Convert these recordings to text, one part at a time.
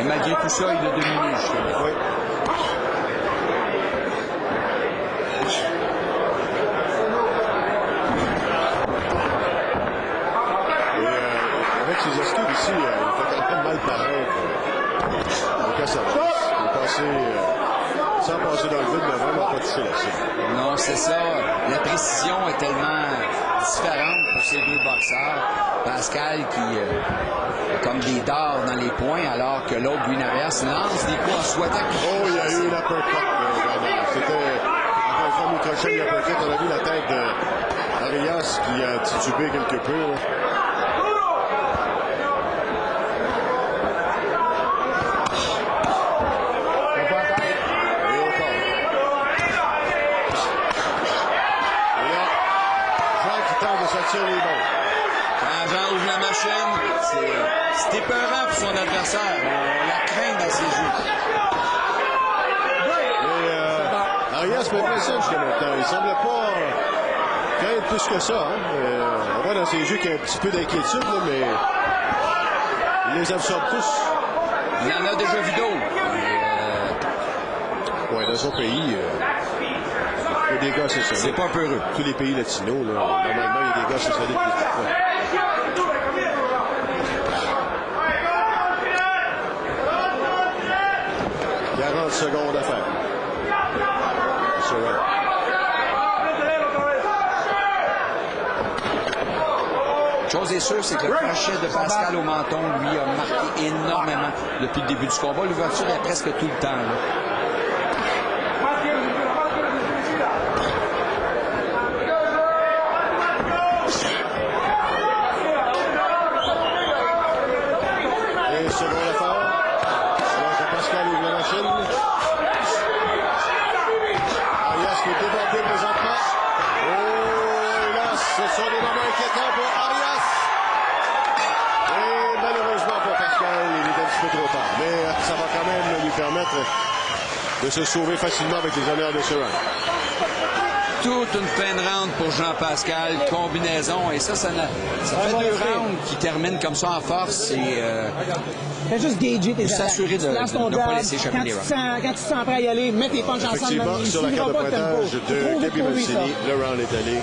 Et malgré tout ça, il a dominé, justement. Oui. Avec ses esquives ici, il fait quand même mal paraître. Lucas Arias, il est passé sans passer dans le vide, mais vraiment pas touché la cible. Non, c'est ça. La précision est tellement différente pour ces deux boxeurs. Pascal qui a comme des dards dans les poings, alors que l'autre, Guy Arias, lance des coups en souhaitant qu'il... Oh, il y a eu l'uppercut. C'était encore une fois mi-crochet, l'uppercut. On a vu la tête d'Arias qui a titubé quelque peu. Là. Quand Jean ouvre la machine, c'est épeurant pour son adversaire. On la craint dans ses yeux. Mais Arias m'impressionne jusqu'à maintenant. Il semblait pas craindre plus que ça. Hein. On voit dans ses yeux qu'il y a un petit peu d'inquiétude, là, mais il les absorbe tous. Il en a déjà vu d'autres. Oui, dans son pays, il y a des gars assez solides. C'est pas peureux. Tous les pays latinos, là, normalement, il y a des gars assez solides qui se battent. 40 secondes à faire. Chose est sûre, c'est que le crochet de Pascal au menton, lui, a marqué énormément depuis le début du combat. L'ouverture est presque tout le temps, là. De se sauver facilement avec les honneurs de ce round. Toute une fin de round pour Jean-Pascal, combinaison, et ça fait deux rounds qui terminent comme ça en force et fais juste gager tes s'assurer de ne pas laisser échapper les rounds. Quand tu te sens prêt à y aller, mets tes punches ensemble. Effectivement, sur la carte de pointage de Gabi Mancini, le round est allé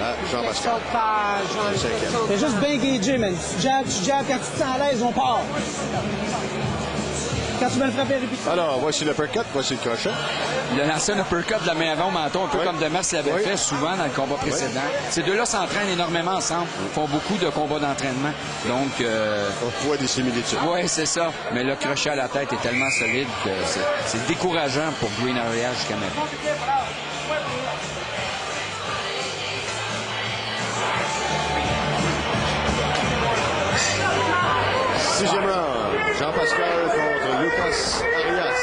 à Jean-Pascal. Fais juste bien gager, man. Tu jabs, quand tu te sens à l'aise, on part. Quand tu vas le frapper, répétition. Alors, voici l'uppercut, voici le crochet. Il a lancé un uppercut de la main avant au menton, un peu comme Demers l'avait fait souvent dans le combat précédent. Ces deux-là s'entraînent énormément ensemble, font beaucoup de combats d'entraînement. Donc, on voit des similitudes. Oui, c'est ça. Mais le crochet à la tête est tellement solide que c'est décourageant pour Green Arias jusqu'à maintenant. Sixième round, Jean-Pascal contre Lucas Arias.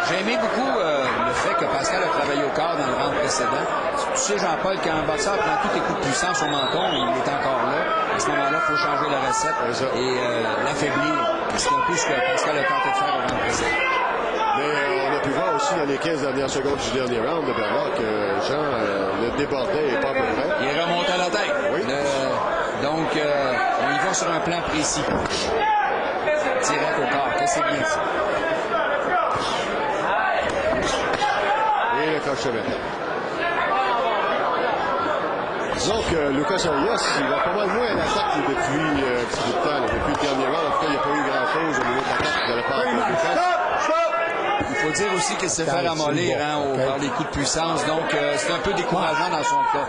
J'ai aimé beaucoup le fait que Pascal a travaillé au corps dans le round précédent. Tu sais, Jean-Paul, quand un boxeur prend tous tes coups de puissance au menton, il est encore là. À ce moment-là, il faut changer la recette et l'affaiblir. C'est un peu ce que Pascal a tenté de faire au round précédent. Mais on a pu voir aussi dans les 15 dernières secondes du dernier round de Bernard que Jean le débordait et pas à peu près. Il est remonté à la tête. Oui. Donc, on y va sur un plan précis. Direct au corps, que c'est bien ça. Et le crochet maintenant. Disons que Lucas Arias, il va pas mal moins à l'attaque depuis un petit bout de temps. Depuis le dernier round, en tout cas, il n'y a pas eu grand-chose au niveau de l'attaque de la part de Lucas. Il faut dire aussi qu'il s'est fait ramollir par les coups de puissance. Donc, c'est un peu décourageant dans son cas.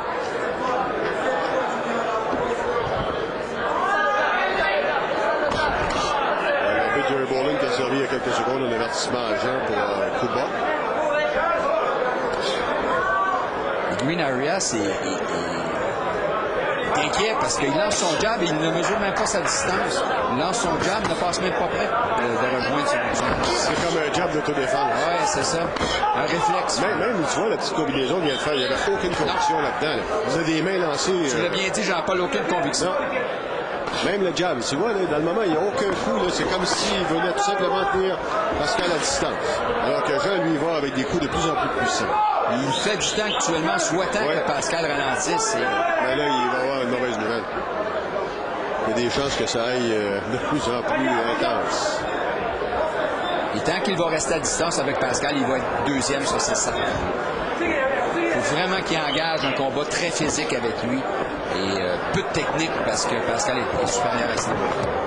Jerry Bowling qui a servi il y a quelques secondes un avertissement à Jean pour un coup de bas. Green Arias est inquiet parce qu'il lance son jab et il ne mesure même pas sa distance. Il lance son jab, ne passe même pas près de rejoindre son C'est comme un jab d'autodéfense. Oui, c'est ça. Un réflexe. Même, tu vois, la petite combinaison qu'il vient de faire, il n'y avait aucune conviction là-dedans. Là. Vous avez des mains lancées. Tu l'as bien dit, Jean-Paul, aucune conviction. Non. Même le jab, tu vois, là, dans le moment, il n'y a aucun coup. C'est comme s'il venait tout simplement tenir Pascal à distance. Alors que Jean, lui, va avec des coups de plus en plus puissants. Il fait du temps actuellement, souhaitant que Pascal ralentisse. Mais là, il va avoir une mauvaise nouvelle. Il y a des chances que ça aille de plus en plus intense. Et tant qu'il va rester à distance avec Pascal, il va être deuxième sur ses 7. Il faut vraiment qu'il engage un combat très physique avec lui et peu de technique parce que Pascal est supérieur à ce niveau-là.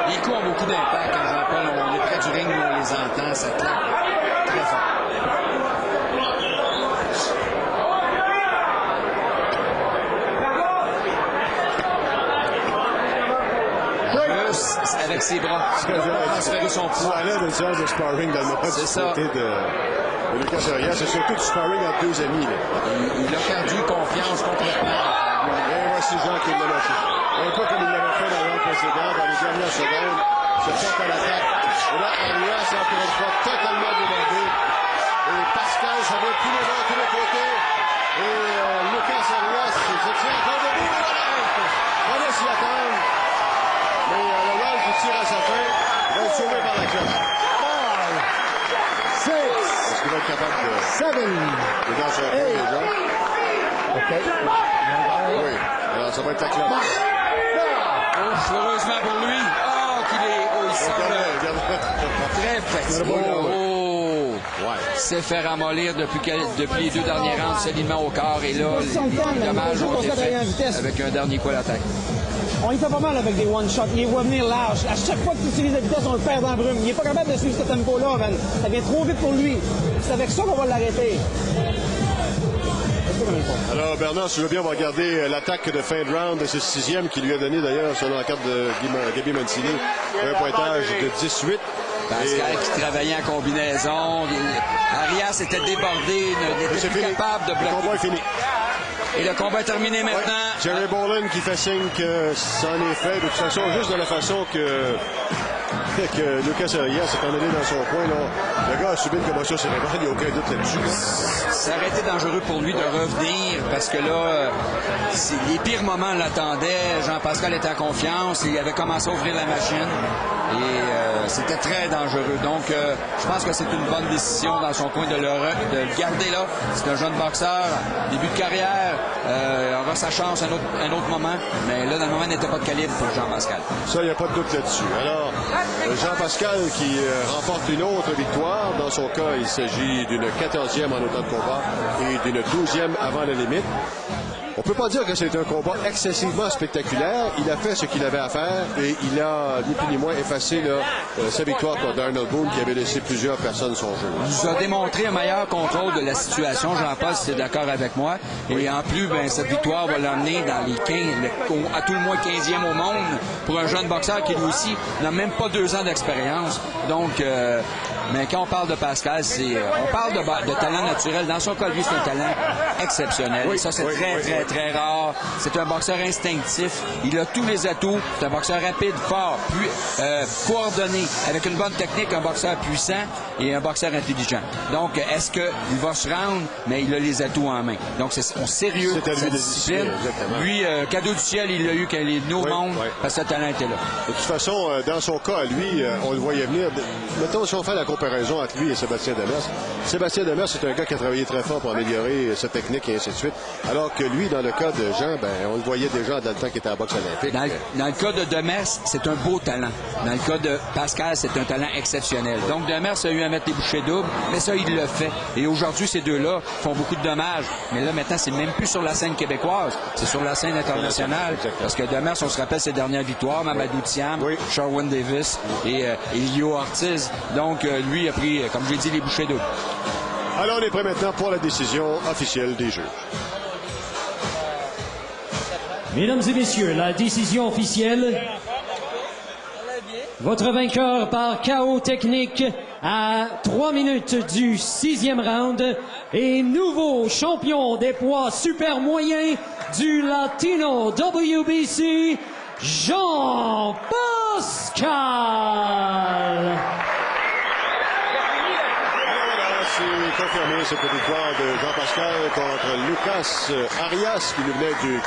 Les coups ont beaucoup d'impact. Quand Jean-Paul, on est près du ring, on les entend, ça claque très fort. Juste avec ses bras, il va transférer son poids. Ça allait d'une séance de sparring dans le moment du côté de Lucas Arias. C'est surtout du sparring entre deux amis. Il a perdu confiance complètement. Et voici Jean qui l'a lâché. Un peu comme il l'avait fait dans le round précédent, dans les dernières secondes, se fait à l'attaque. Et là, Arias, encore une fois, totalement débordé. Et Pascal, ça va tous les bords, tous les côtés. Et Lucas Arias, se tient encore debout. On va s'y attendre. Mais le round qui tire à sa fin va être sauvé par la cloche. 5, 6, est-ce qu'il va être capable de... 7, de dans son coin déjà? OK. Oui. Alors, ça va être la cloche. Heureusement pour lui. Il semble très fatigué. Il s'est fait ramollir depuis les 2 derniers rounds, solidement au corps. Et là, les dommages ont été faits avec un dernier coup à l'attaque. On y fait pas mal avec des one-shots. Il les voit venir large. À chaque fois que tu utilises la vitesse, on le perd dans la brume. Il n'est pas capable de suivre ce tempo-là, man. Ça vient trop vite pour lui. C'est avec ça qu'on va l'arrêter. Alors, Bernard, si tu veux bien, on va regarder l'attaque de fin de round de ce 6e qui lui a donné, d'ailleurs, selon la carte de Gabi Mancini, un pointage de 18. Pascal qui travaillait en combinaison. Arias était débordé, n'était plus capable de bloquer. Le combat est fini. Et le combat est terminé maintenant. Ouais. Jerry Boland qui fait signe que c'en est fait. De toute façon, juste de la façon que Lucas Arias s'est emmené dans son coin. Là. Le gars a subi une commotion cérébrale, il n'y a aucun doute là-dessus. Ça aurait été dangereux pour lui de revenir parce que là, les pires moments l'attendaient. Jean-Pascal était en confiance. Il avait commencé à ouvrir la machine. Et c'était très dangereux. Donc, je pense que c'est une bonne décision dans son coin de le garder là. C'est un jeune boxeur, début de carrière. Il aura sa chance un autre moment. Mais là, dans le moment, il n'était pas de calibre pour Jean-Pascal. Ça, il n'y a pas de doute là-dessus. Alors, Jean-Pascal qui remporte une autre victoire. Dans son cas, il s'agit d'une 14e en autant de combat et d'une 12e avant la limite. On peut pas dire que c'est un combat excessivement spectaculaire. Il a fait ce qu'il avait à faire et il a, ni plus ni moins, effacé sa victoire contre Arnold Boone qui avait laissé plusieurs personnes son jeu. Il nous a démontré un meilleur contrôle de la situation, Jean-Paul, si tu es d'accord avec moi. Et en plus, cette victoire va l'emmener dans les 15, à tout le moins 15e au monde pour un jeune boxeur qui, lui aussi, n'a même pas 2 ans d'expérience. Donc, mais quand on parle de Pascal, on parle de talent naturel. Dans son cas, lui, c'est un talent exceptionnel. Et ça, c'est très rare. C'est un boxeur instinctif. Il a tous les atouts. C'est un boxeur rapide, fort, coordonné, avec une bonne technique, un boxeur puissant et un boxeur intelligent. Donc, est-ce qu'il va se rendre? Mais il a les atouts en main. Donc, c'est sérieux, cette discipline. Lui, cadeau du ciel, il l'a eu quand il est venu au monde parce que ce talent était là. De toute façon, dans son cas, lui, on le voyait venir. Mettons, si on fait la comparaison entre lui et Sébastien Demers. Sébastien Demers, c'est un gars qui a travaillé très fort pour améliorer sa technique et ainsi de suite. Alors que lui, dans le cas de Jean, on le voyait déjà dans le temps qu'il était à la boxe olympique. Dans le cas de Demers, c'est un beau talent. Dans le cas de Pascal, c'est un talent exceptionnel. Donc, Demers a eu à mettre les bouchées doubles, mais ça, il le fait. Et aujourd'hui, ces deux-là font beaucoup de dommages. Mais là, maintenant, c'est même plus sur la scène québécoise. C'est sur la scène internationale. Parce que Demers, on se rappelle ses dernières victoires, Mamadou Thiam, Sherwin Davis et Elio Ortiz. Donc, lui a pris, comme j'ai dit, les bouchées doubles. Alors, on est prêt maintenant pour la décision officielle des juges. Mesdames et messieurs, la décision officielle. Votre vainqueur par KO technique à 3 minutes du 6e round et nouveau champion des poids super moyens du Latino WBC, Jean Pascal. C'est confirmé cette victoire de Jean Pascal contre Lucas Arias qui nous venait du